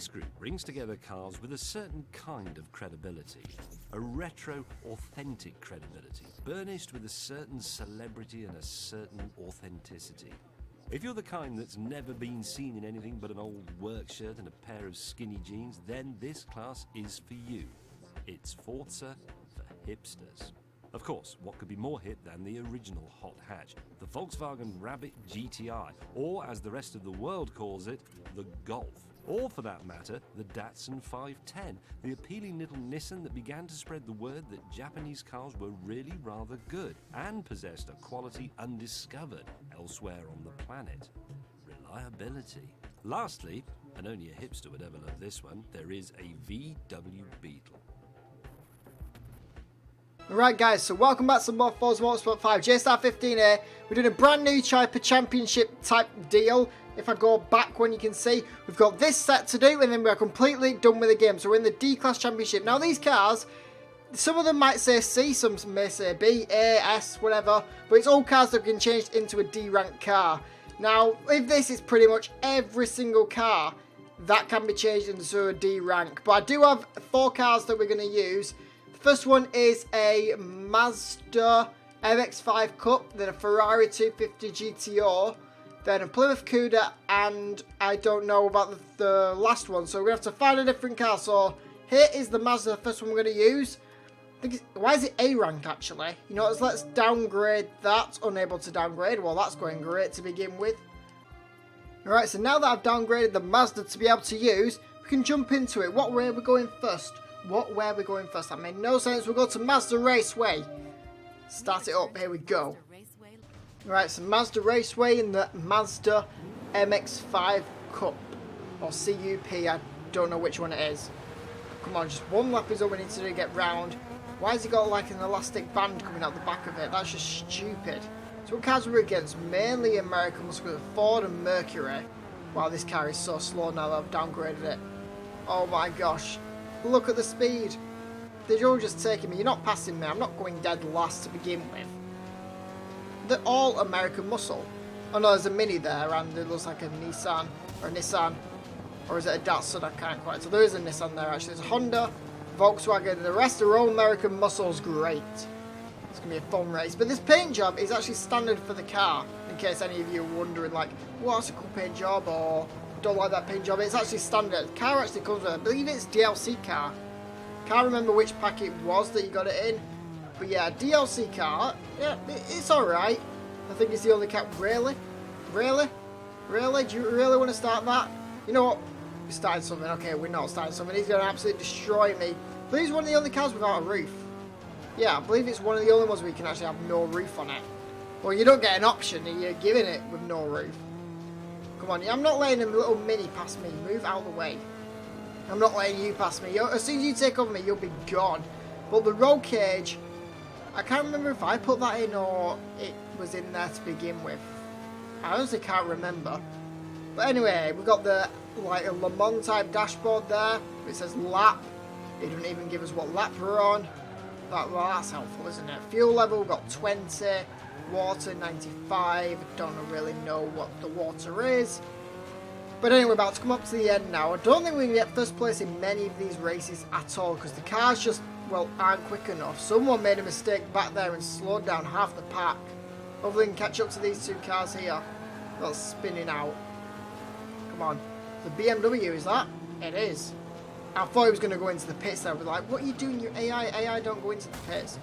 This group brings together cars with a certain kind of credibility, a retro, authentic credibility, burnished with a certain celebrity and a certain authenticity. If you're the kind that's never been seen in anything but an old work shirt and a pair of skinny jeans, then this class is for you. It's Forza for hipsters. Of course, what could be more hip than the original hot hatch, the Volkswagen Rabbit GTI, or as the rest of the world calls it, the Golf. Or for that matter, the Datsun 510, the appealing little Nissan that began to spread the word that Japanese cars were really rather good and possessed a quality undiscovered elsewhere on the planet: reliability. Lastly, and only a hipster would ever love this one, there is a VW Beetle. Alright guys, so welcome back to more Forza Motorsport 5 JStar15 here. We're doing a brand new type of championship type deal. If I go back one, you can see we've got this set to do and then we're completely done with the game. So we're in the D-Class Championship. Now these cars, some of them might say C, some may say B, A, S, whatever. But it's all cars that can change into a D-rank car. Now, with this, it's pretty much every single car that can be changed into a D rank. But I do have 4 cars that we're going to use. First one is a Mazda MX-5 Cup, then a Ferrari 250 GTO, then a Plymouth Cuda, and I don't know about the last one, so we're going to have to find a different car. So here is the Mazda, the first one we're going to use. Why is it A rank actually? You know, let's downgrade that. Unable to downgrade. Well, that's going great to begin with. Alright, so now that I've downgraded the Mazda to be able to use, we can jump into it. What way are we going first? What way are we going first? That made no sense. We'll go to Mazda Raceway. Start it up. Here we go. Right, so Mazda Raceway in the Mazda MX-5 Cup. Or CUP. I don't know which one it is. Come on, just one lap is all we need to do to get round. Why has it got like an elastic band coming out the back of it? That's just stupid. So what cars are we against? Mainly American muscle, Ford and Mercury. Wow, this car is so slow now that I've downgraded it. Oh my gosh. Look at the speed. They're all just taking me. You're not passing me. I'm not going dead last to begin with. They're all American muscle. Oh no, there's a Mini there and it looks like a Nissan. Or a Nissan. Or is it a Datsun? I can't quite. So there is a Nissan there actually. There's a Honda, Volkswagen. The rest are all American muscles. Great. It's going to be a fun race. But this paint job is actually standard for the car. In case any of you are wondering like, what's a cool paint job or don't like that paint job. It's actually standard. The car actually comes with it. I believe it's DLC car. Can't remember which pack it was that you got it in. But yeah, DLC car. Yeah, it's alright. I think it's the only car. Really? Really? Really? Do you really want to start that? You know what? We're starting something. Okay, we're not starting something. He's going to absolutely destroy me. I believe it's one of the only cars without a roof. Yeah, I believe it's one of the only ones where you can actually have no roof on it. Well, you don't get an option. You're giving it with no roof. Come on, I'm not letting a little Mini pass me. Move out of the way. I'm not letting you pass me. As soon as you take over me, you'll be gone. But the roll cage, I can't remember if I put that in or it was in there to begin with. I honestly can't remember. But anyway, we've got the like a Le Mans type dashboard there. It says lap. It doesn't even give us what lap we're on. Well, that's helpful, isn't it? Fuel level, we've got 20. Water, 95. Don't really know what the water is. But anyway, we're about to come up to the end now. I don't think we can get first place in many of these races at all because the cars just, well, aren't quick enough. Someone made a mistake back there and slowed down half the pack. Hopefully we can catch up to these 2 cars here. That's spinning out. Come on. The BMW, is that? It is. I thought he was going to go into the pits there. I was like, what are you doing, you AI? AI don't go into the pits.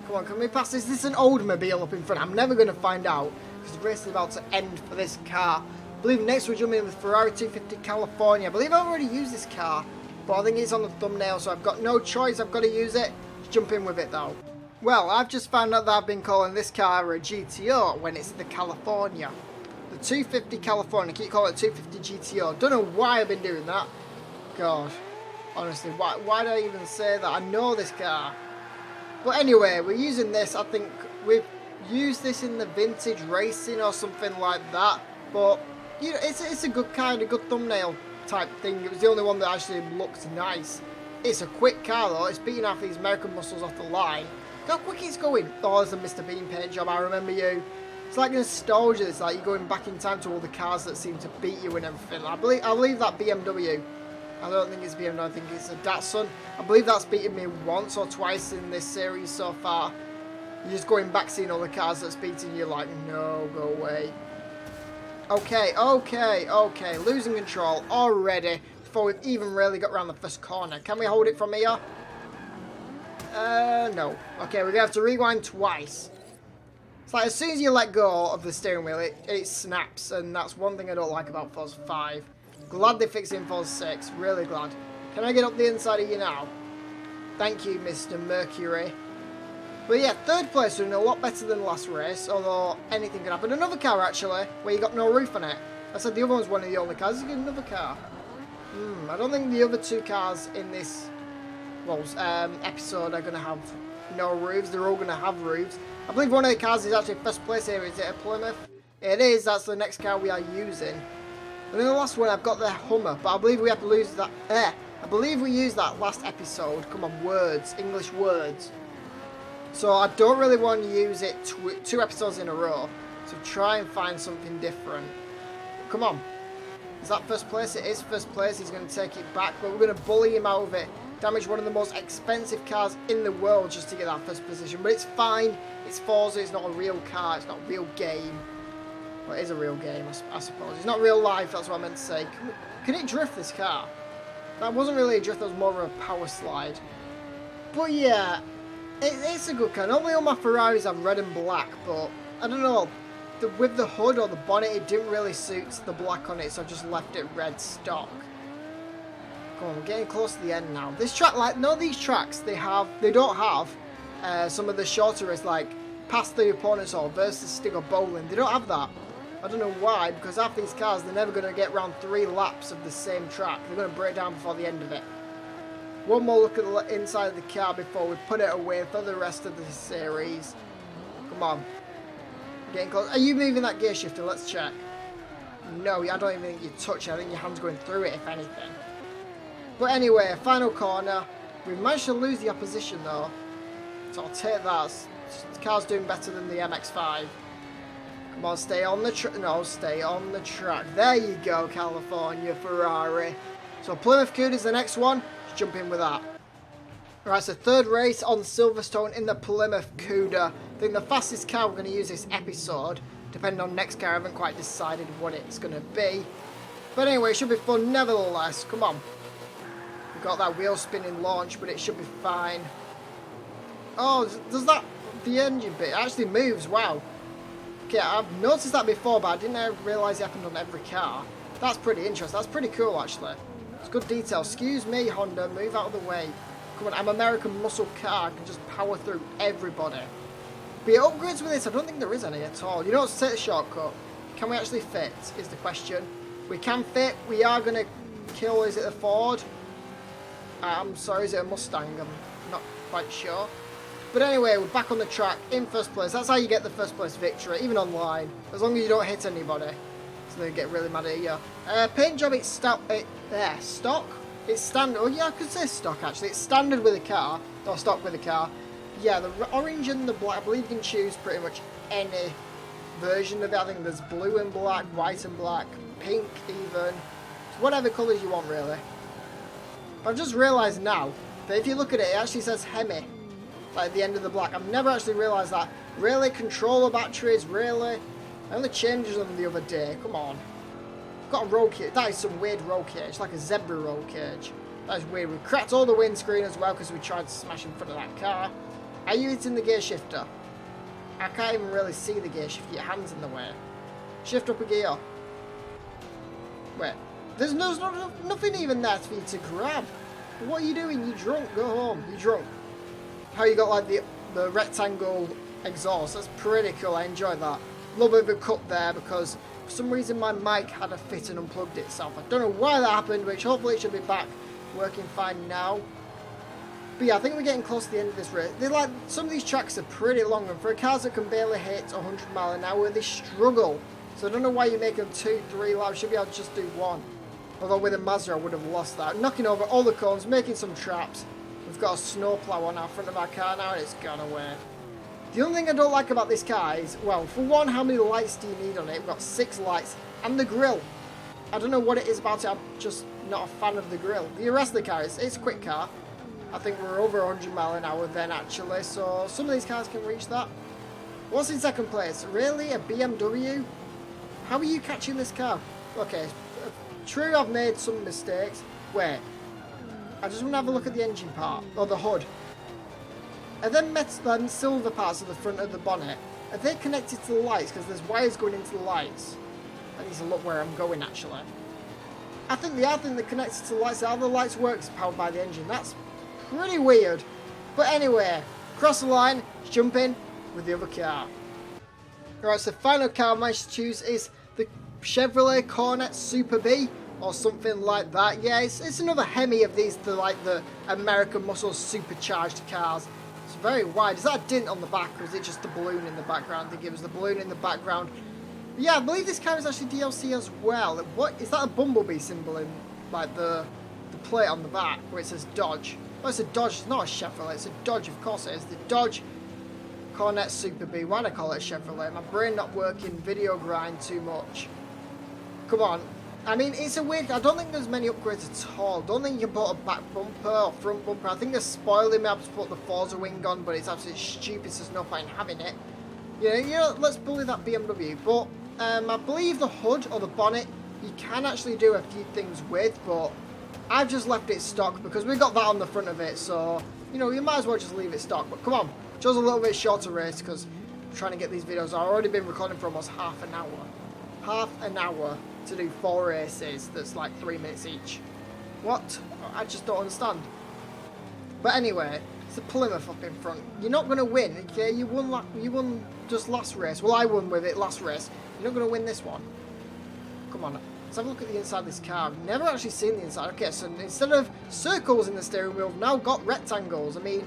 Come on, can we pass this? This is an old mobile up in front. I'm never going to find out because the race is about to end for this car. I believe next we're jumping in with Ferrari 250 California. I believe I've already used this car, but I think it's on the thumbnail, so I've got no choice. I've got to use it. Let's jump in with it though. Well, I've just found out that I've been calling this car a GTO when it's the California. The 250 California. I keep calling it 250 GTO. Don't know why I've been doing that. God, honestly, why did I even say that? I know this car. But anyway, we're using this. I think we've used this in the vintage racing or something like that. But you know, it's a good kind of good thumbnail type thing. It was the only one that actually looked nice. It's a quick car though. It's beating half these American muscles off the line. Look how quick it's going. Oh, there's a Mr. Bean paint job. I remember you. It's like nostalgia. It's like you're going back in time to all the cars that seem to beat you and everything. I believe that BMW. I don't think it's BMW, I think it's a Datsun. I believe that's beaten me once or twice in this series so far. You're just going back seeing all the cars that's beating you like, no, go away. Okay, losing control already before we've even really got around the first corner. Can we hold it from here? No. Okay, we're going to have to rewind twice. It's like as soon as you let go of the steering wheel, it snaps, and that's one thing I don't like about Forza 5. Glad they fixed it in Forza 6, really glad. Can I get up the inside of you now? Thank you, Mr. Mercury. But yeah, third place doing a lot better than last race, although anything could happen. Another car, actually, where you got no roof on it. I said the other one's one of the only cars. You get another car. I don't think the other two cars in this episode are going to have no roofs. They're all going to have roofs. I believe one of the cars is actually first place here. Is it a Plymouth? It is. That's the next car we are using. And in the last one, I've got the Hummer, but I believe we have to lose that. I believe we used that last episode. Come on, words. English words. So I don't really want to use it two episodes in a row. So try and find something different. Come on. Is that first place? It is first place. He's going to take it back, but we're going to bully him out of it. Damage one of the most expensive cars in the world just to get that first position. But it's fine. It's Forza. It's not a real car. It's not a real game. Well, it is a real game, I suppose. It's not real life. That's what I meant to say. Can it drift, this car? That wasn't really a drift. That was more of a power slide. But yeah. It's a good car. Normally all my Ferraris have red and black, but I don't know. With the hood or the bonnet, it didn't really suit the black on it, so I just left it red stock. Come on, we're getting close to the end now. This track, like, none of these tracks, they don't have some of the shorter races, like past the opponents or versus stick or bowling. They don't have that. I don't know why, because half these cars, they're never going to get around 3 laps of the same track. They're going to break down before the end of it. One more look at the inside of the car before we put it away for the rest of the series. Come on. Getting close. Are you moving that gear shifter? Let's check. No, I don't even think you touch it. I think your hand's going through it, if anything. But anyway, final corner. We've managed to lose the opposition, though. So I'll take that. The car's doing better than the MX-5. Come on, stay on the track. No, stay on the track. There you go, California Ferrari. So Plymouth Cuda's the next one. Jump in with that. Right, so third race on Silverstone in the Plymouth Cuda. I think the fastest car we're going to use this episode. Depending on next car, I haven't quite decided what it's going to be. But anyway, it should be fun nevertheless. Come on. We've got that wheel spinning launch, but it should be fine. Oh, does that... the engine bit actually moves, wow. Okay, I've noticed that before, but I didn't realise it happened on every car. That's pretty interesting. That's pretty cool, actually. It's good detail. Excuse me, Honda. Move out of the way. Come on, I'm American muscle car. I can just power through everybody. But yeah, upgrades with this, I don't think there is any at all. You don't take the shortcut. Can we actually fit, is the question. We can fit. We are going to kill, is it a Ford? I'm sorry, is it a Mustang? I'm not quite sure. But anyway, we're back on the track in first place. That's how you get the first place victory, even online. As long as you don't hit anybody. So they get really mad at you. Paint job, it's stock. It's standard. Oh yeah, I could say stock actually. It's standard with a car, or stock with a car. Yeah, the orange and the black. I believe you can choose pretty much any version of it. I think there's blue and black, white and black, pink even. Whatever colours you want really. But I've just realised now that if you look at it, it actually says Hemi, like at the end of the black. I've never actually realised that. Really, controller batteries, really. I only changed them the other day. Come on. I've got a roll cage. That is some weird roll cage. Like a zebra roll cage. That is weird. We cracked all the windscreen as well because we tried to smash in front of that car. Are you hitting the gear shifter? I can't even really see the gear shifter. Your hand's in the way. Shift up a gear. Wait. There's nothing even there for you to grab. What are you doing? You're drunk. Go home. You're drunk. How you got like the rectangle exhaust. That's pretty cool. I enjoyed that. A little bit of a cut there because for some reason my mic had a fit and unplugged itself. I don't know why that happened, which hopefully it should be back working fine now. But yeah, I think we're getting close to the end of this race. Some of these tracks are pretty long, and for cars that can barely hit 100 miles an hour, they struggle. So I don't know why you make them 2-3 laps. Should be able to just do 1. Although with a Mazda I would have lost that. Knocking over all the cones, making some traps. We've got a snowplow on our front of our car now and it's gone away. The only thing I don't like about this car is, well, for one, how many lights do you need on it? We've got 6 lights. And the grille. I don't know what it is about it. I'm just not a fan of the grille. The rest of the car, it's a quick car. I think we're over 100 mile an hour then, actually. So some of these cars can reach that. What's in second place? Really? A BMW? How are you catching this car? Okay, true, I've made some mistakes. Wait. I just want to have a look at the engine part, or the hood. Are them silver parts at the front of the bonnet, are they connected to the lights? Because there's wires going into the lights. I need to look where I'm going, actually. I think they're connected to the lights. How the lights work is powered by the engine. That's pretty weird. But anyway, cross the line, jump in with the other car. Alright, so the final car I managed to choose is the Chevrolet Corvette Super B, or something like that. Yeah, it's another Hemi of these, the American Muscle supercharged cars. It's very wide. Is that a dint on the back, or is it just the balloon in the background? I think it was the balloon in the background. But yeah, I believe this car is actually DLC as well. What is that, a bumblebee symbol in like the plate on the back where it says Dodge? Oh, it's a Dodge. It's not a Chevrolet. It's a Dodge. Of course it is. The Dodge Corvette Super B. Why'd I call it a Chevrolet? My brain not working. Video grind too much. Come on. I mean, it's a weird... I don't think there's many upgrades at all. I don't think you can put a back bumper or front bumper. I think they're spoiling me up to put the Forza wing on, but it's absolutely stupid, so there's no point in having it. You know, let's bully that BMW. But I believe the hood or the bonnet, you can actually do a few things with, but I've just left it stock because we got that on the front of it, so, you know, you might as well just leave it stock. But come on, chose a little bit shorter race because I'm trying to get these videos. I've already been recording for almost half an hour. Half an hour to do 4 races that's like 3 minutes each. What? I just don't understand. But anyway, it's a Plymouth up in front. You're not going to win, okay? You won just last race. Well, I won with it last race. You're not going to win this one. Come on, let's have a look at the inside of this car. I've never actually seen the inside. Okay, so instead of circles in the steering wheel, we've now got rectangles. I mean,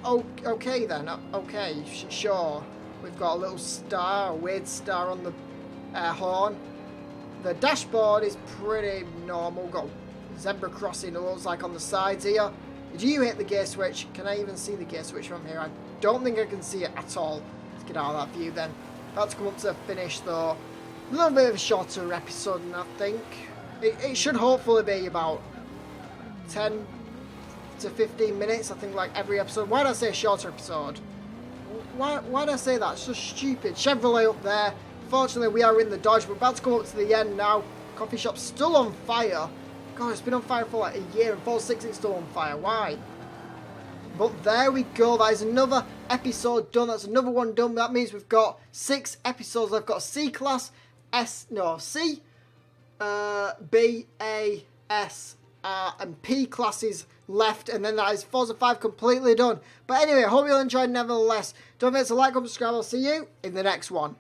okay then. Okay, sure. We've got a little star, a weird star on the horn. The dashboard is pretty normal. Got zebra crossing, it looks like, on the sides here. Did you hit the gear switch? Can I even see the gear switch from here? I don't think I can see it at all. Let's get out of that view then. About to come up to the finish though. A little bit of a shorter episode, and I think it should hopefully be about 10 to 15 minutes. I think like every episode. Why did I say a shorter episode? Why did I say that? It's just stupid. Chevrolet up there. Fortunately, we are in the Dodge. We're about to come up to the end now. Coffee shop's still on fire. God, it's been on fire for like a year, and Forza 6 is still on fire. Why? But there we go. That is another episode done. That's another one done. That means we've got 6 episodes. I've got C class, C, B, A, S, R, and P classes left, and then that is Forza 5 completely done. But anyway, I hope you all enjoyed nevertheless. Don't forget to like, comment, subscribe. I'll see you in the next one.